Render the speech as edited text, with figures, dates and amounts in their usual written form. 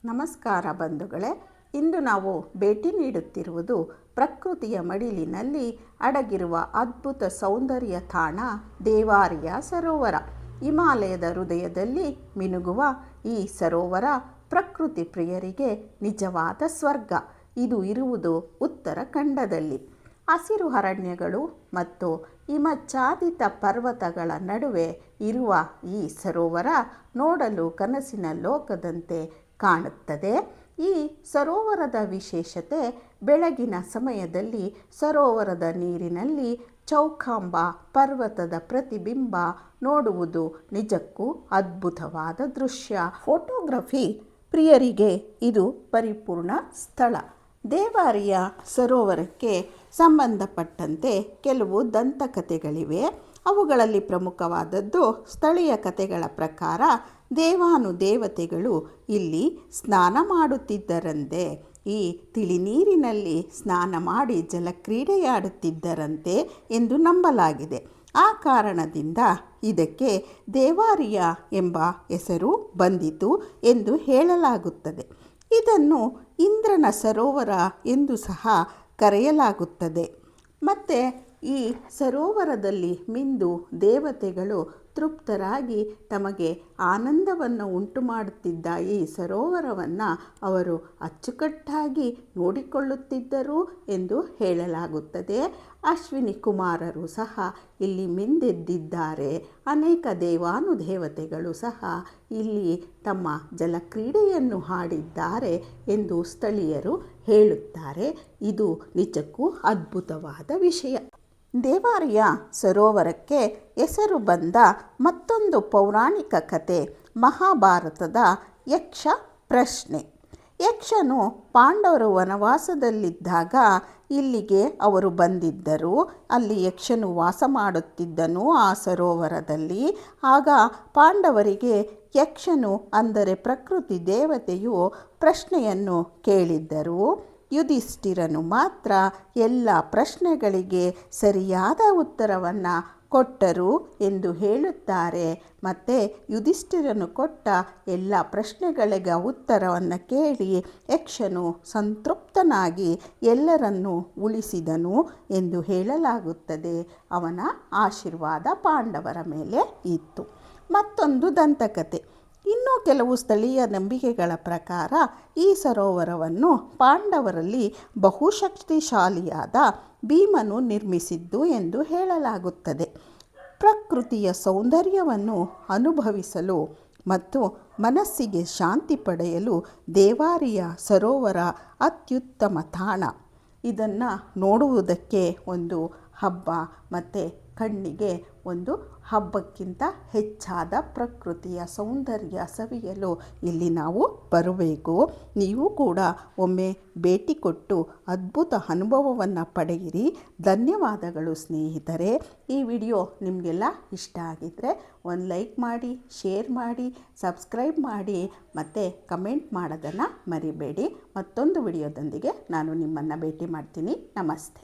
ನಮಸ್ಕಾರ ಬಂಧುಗಳೇ. ಇಂದು ನಾವು ಭೇಟಿ ನೀಡುತ್ತಿರುವುದು ಪ್ರಕೃತಿಯ ಮಡಿಲಿನಲ್ಲಿ ಅಡಗಿರುವ ಅದ್ಭುತ ಸೌಂದರ್ಯ ತಾಣ ದೇವಾರಿಯ ಸರೋವರ. ಹಿಮಾಲಯದ ಹೃದಯದಲ್ಲಿ ಮಿನುಗುವ ಈ ಸರೋವರ ಪ್ರಕೃತಿ ಪ್ರಿಯರಿಗೆ ನಿಜವಾದ ಸ್ವರ್ಗ. ಇದು ಇರುವುದು ಉತ್ತರಾಖಂಡದಲ್ಲಿ. ಹಸಿರು ಅರಣ್ಯಗಳು ಮತ್ತು ಹಿಮಚ್ಛಾದಿತ ಪರ್ವತಗಳ ನಡುವೆ ಇರುವ ಈ ಸರೋವರ ನೋಡಲು ಕನಸಿನ ಲೋಕದಂತೆ ಕಾಣುತ್ತದೆ. ಈ ಸರೋವರದ ವಿಶೇಷತೆ ಬೆಳಗಿನ ಸಮಯದಲ್ಲಿ ಸರೋವರದ ನೀರಿನಲ್ಲಿ ಚೌಕಾಂಬ ಪರ್ವತದ ಪ್ರತಿಬಿಂಬ ನೋಡುವುದು ನಿಜಕ್ಕೂ ಅದ್ಭುತವಾದ ದೃಶ್ಯ. ಫೋಟೋಗ್ರಫಿ ಪ್ರಿಯರಿಗೆ ಇದು ಪರಿಪೂರ್ಣ ಸ್ಥಳ. ದೇವಾರಿಯ ಸರೋವರಕ್ಕೆ ಸಂಬಂಧಪಟ್ಟಂತೆ ಕೆಲವು ದಂತಕಥೆಗಳಿವೆ. ಅವುಗಳಲ್ಲಿ ಪ್ರಮುಖವಾದದ್ದು, ಸ್ಥಳೀಯ ಕಥೆಗಳ ಪ್ರಕಾರ ದೇವಾನುದೇವತೆಗಳು ಇಲ್ಲಿ ಸ್ನಾನ ಮಾಡುತ್ತಿದ್ದರಂತೆ. ಈ ತಿಳಿನೀರಿನಲ್ಲಿ ಸ್ನಾನ ಮಾಡಿ ಜಲಕ್ರೀಡೆಯಾಡುತ್ತಿದ್ದರಂತೆ ಎಂದು ನಂಬಲಾಗಿದೆ. ಆ ಕಾರಣದಿಂದ ಇದಕ್ಕೆ ದೇವಾರಿಯ ಎಂಬ ಹೆಸರು ಬಂದಿತು ಎಂದು ಹೇಳಲಾಗುತ್ತದೆ. ಇದನ್ನು ಇಂದ್ರನ ಸರೋವರ ಎಂದು ಸಹ ಕರೆಯಲಾಗುತ್ತದೆ. ಮತ್ತು ಈ ಸರೋವರದಲ್ಲಿ ಮಿಂದು ದೇವತೆಗಳು ತೃಪ್ತರಾಗಿ ತಮಗೆ ಆನಂದವನ್ನು ಉಂಟು ಮಾಡುತ್ತಿದ್ದ ಈ ಸರೋವರವನ್ನು ಅವರು ಅಚ್ಚುಕಟ್ಟಾಗಿ ನೋಡಿಕೊಳ್ಳುತ್ತಿದ್ದರು ಎಂದು ಹೇಳಲಾಗುತ್ತದೆ. ಅಶ್ವಿನಿ ಕುಮಾರರು ಸಹ ಇಲ್ಲಿ ಮಿಂದೆದ್ದಿದ್ದಾರೆ. ಅನೇಕ ದೇವಾನುದೇವತೆಗಳು ಸಹ ಇಲ್ಲಿ ತಮ್ಮ ಜಲಕ್ರೀಡೆಯನ್ನು ಆಡಿದ್ದಾರೆ ಎಂದು ಸ್ಥಳೀಯರು ಹೇಳುತ್ತಾರೆ. ಇದು ನಿಜಕ್ಕೂ ಅದ್ಭುತವಾದ ವಿಷಯ. ದೇವಾರಿಯ ಸರೋವರಕ್ಕೆ ಹೆಸರು ಬಂದ ಮತ್ತೊಂದು ಪೌರಾಣಿಕ ಕಥೆ ಮಹಾಭಾರತದ ಯಕ್ಷ ಪ್ರಶ್ನೆ. ಯಕ್ಷನು ಪಾಂಡವರು ವನವಾಸದಲ್ಲಿದ್ದಾಗ ಇಲ್ಲಿಗೆ ಅವರು ಬಂದಿದ್ದರು. ಅಲ್ಲಿ ಯಕ್ಷನು ವಾಸ ಮಾಡುತ್ತಿದ್ದನು ಆ ಸರೋವರದಲ್ಲಿ. ಆಗ ಪಾಂಡವರಿಗೆ ಯಕ್ಷನು ಅಂದರೆ ಪ್ರಕೃತಿ ದೇವತೆಯು ಪ್ರಶ್ನೆಯನ್ನು ಕೇಳಿದ್ದರು. ಯುಧಿಷ್ಠಿರನು ಮಾತ್ರ ಎಲ್ಲ ಪ್ರಶ್ನೆಗಳಿಗೆ ಸರಿಯಾದ ಉತ್ತರವನ್ನು ಕೊಟ್ಟರು ಎಂದು ಹೇಳುತ್ತಾರೆ. ಮತ್ತು ಯುಧಿಷ್ಠಿರನು ಕೊಟ್ಟ ಎಲ್ಲ ಪ್ರಶ್ನೆಗಳಿಗೆ ಉತ್ತರವನ್ನು ಕೇಳಿ ಯಕ್ಷನು ಸಂತೃಪ್ತನಾಗಿ ಎಲ್ಲರನ್ನೂ ಉಳಿಸಿದನು ಎಂದು ಹೇಳಲಾಗುತ್ತದೆ. ಅವನ ಆಶೀರ್ವಾದ ಪಾಂಡವರ ಮೇಲೆ ಇತ್ತು. ಮತ್ತೊಂದು ದಂತಕಥೆ. ಇನ್ನೂ ಕೆಲವು ಸ್ಥಳೀಯ ನಂಬಿಕೆಗಳ ಪ್ರಕಾರ ಈ ಸರೋವರವನ್ನು ಪಾಂಡವರಲ್ಲಿ ಬಹುಶಕ್ತಿಶಾಲಿಯಾದ ಭೀಮನು ನಿರ್ಮಿಸಿದ್ದು ಎಂದು ಹೇಳಲಾಗುತ್ತದೆ. ಪ್ರಕೃತಿಯ ಸೌಂದರ್ಯವನ್ನು ಅನುಭವಿಸಲು ಮತ್ತು ಮನಸ್ಸಿಗೆ ಶಾಂತಿ ಪಡೆಯಲು ದೇವಾರಿಯ ಸರೋವರ ಅತ್ಯುತ್ತಮ ತಾಣ. ಇದನ್ನು ನೋಡುವುದಕ್ಕೆ ಒಂದು ಹಬ್ಬ ಮತ್ತು ಕಣ್ಣಿಗೆ ಒಂದು ಹಬ್ಬಕ್ಕಿಂತ ಹೆಚ್ಚಾದ ಪ್ರಕೃತಿಯ ಸೌಂದರ್ಯ ಸವಿಯಲು ಇಲ್ಲಿ ನಾವು ಬರಬೇಕು. ನೀವು ಕೂಡ ಒಮ್ಮೆ ಭೇಟಿ ಕೊಟ್ಟು ಅದ್ಭುತ ಅನುಭವವನ್ನು ಪಡೆಯಿರಿ. ಧನ್ಯವಾದಗಳು ಸ್ನೇಹಿತರೆ. ಈ ವಿಡಿಯೋ ನಿಮಗೆಲ್ಲ ಇಷ್ಟ ಆಗಿದ್ದರೆ ಒಂದು ಲೈಕ್ ಮಾಡಿ, ಶೇರ್ ಮಾಡಿ, ಸಬ್ಸ್ಕ್ರೈಬ್ ಮಾಡಿ ಮತ್ತು ಕಮೆಂಟ್ ಮಾಡೋದನ್ನು ಮರಿಬೇಡಿ. ಮತ್ತೊಂದು ವಿಡಿಯೋದೊಂದಿಗೆ ನಾನು ನಿಮ್ಮನ್ನು ಭೇಟಿ ಮಾಡ್ತೀನಿ. ನಮಸ್ತೆ.